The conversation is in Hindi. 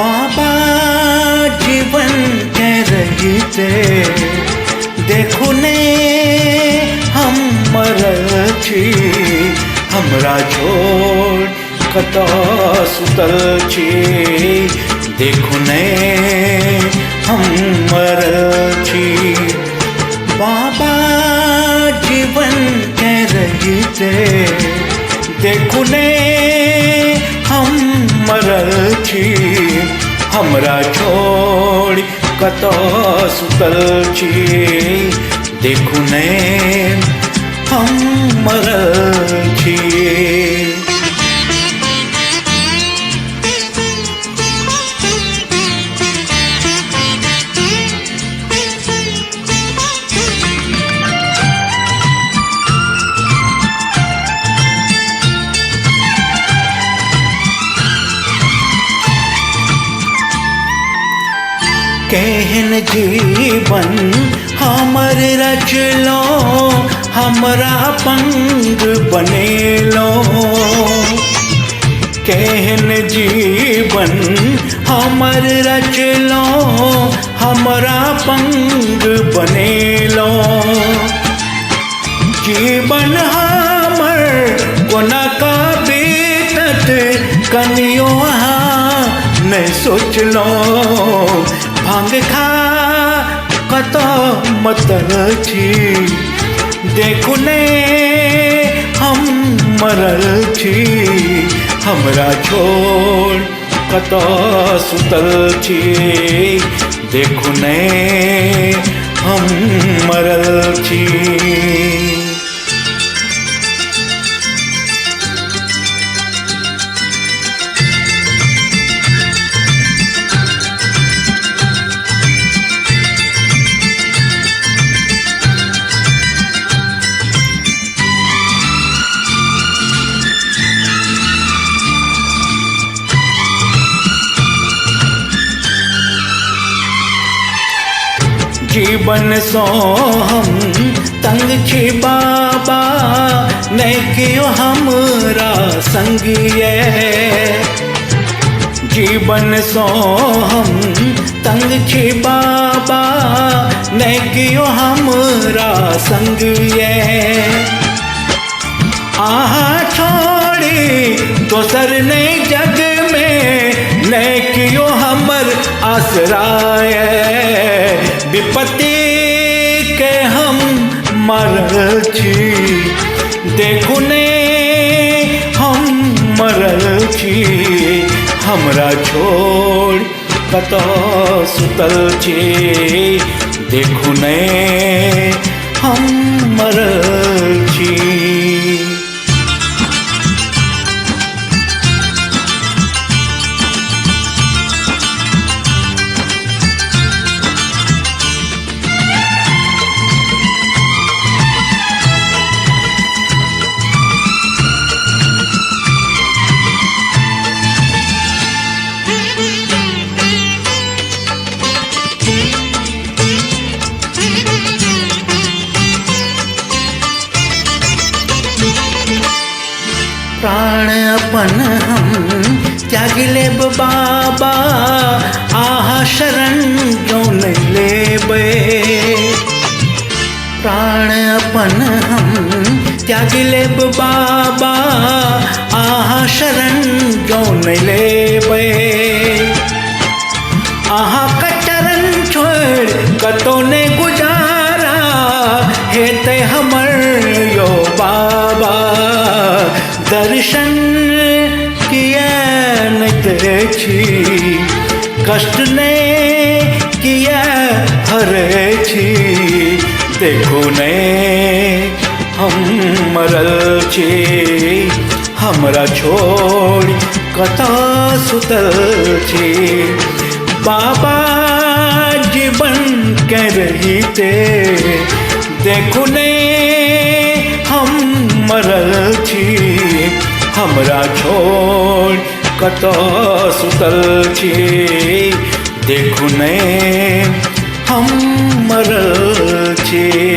बाबा जीवन के रहिते देखो ने हम मरल छी, हमरा छोड़ कतो सुतल छी। देखो ने हम मरल छी, बाबा जीवन के रहिते देखो ने हम मरल छी, हमरा छोड़ कतो सुतल छी। देखो ने हम मरल छी। केहन जीवन हमर रचलो, हमरा पंग बनेलो। केहन जीवन हमर रचलो, हमरा पंग बनेलो। जीवन हमर कोना का बीतत कनियो नहीं सोचलो। भांग खा कतो मतल छी, देखो ने हम मरल छी, हमरा छोड़ कतो सुतल छी। देखो ने हम मरल छी। जीवन सो हम तंग छी बाबा, नहीं कियो हमरा संगिए। जीवन सो हम तंग छी बाबा, नहीं कियो हमरा संगिए। आहा छोड़ी दोसर नहीं जग में, नहीं कियो हमर आसराय। विपत्ति के हम मरल छी, देखो ने हम मरल छी, हमरा छोड़ कतो सुतल छी। देखो ने हम मरल छी। प्राण अपन हम त्याग लेब बाबा, आहा शरण जो नहीं लेबे। प्राण अपन हम त्याग लेब बाबा, आहा शरण जो नहीं लेबे। आहा का चरण छोड़ कतो ने गुजारा, हेते हमर यो बाबा। दर्शन किया नहीं छी, कष्ट ने किया हरे छी। देखो ने हम मरल छी, हमरा छोड़ कतो सुतल छी। बाबा जीवन के रहिते देखो ने हम मरल छी, हमरा छोड़ कतो सुतल छी। देखो ने हम मरल छी।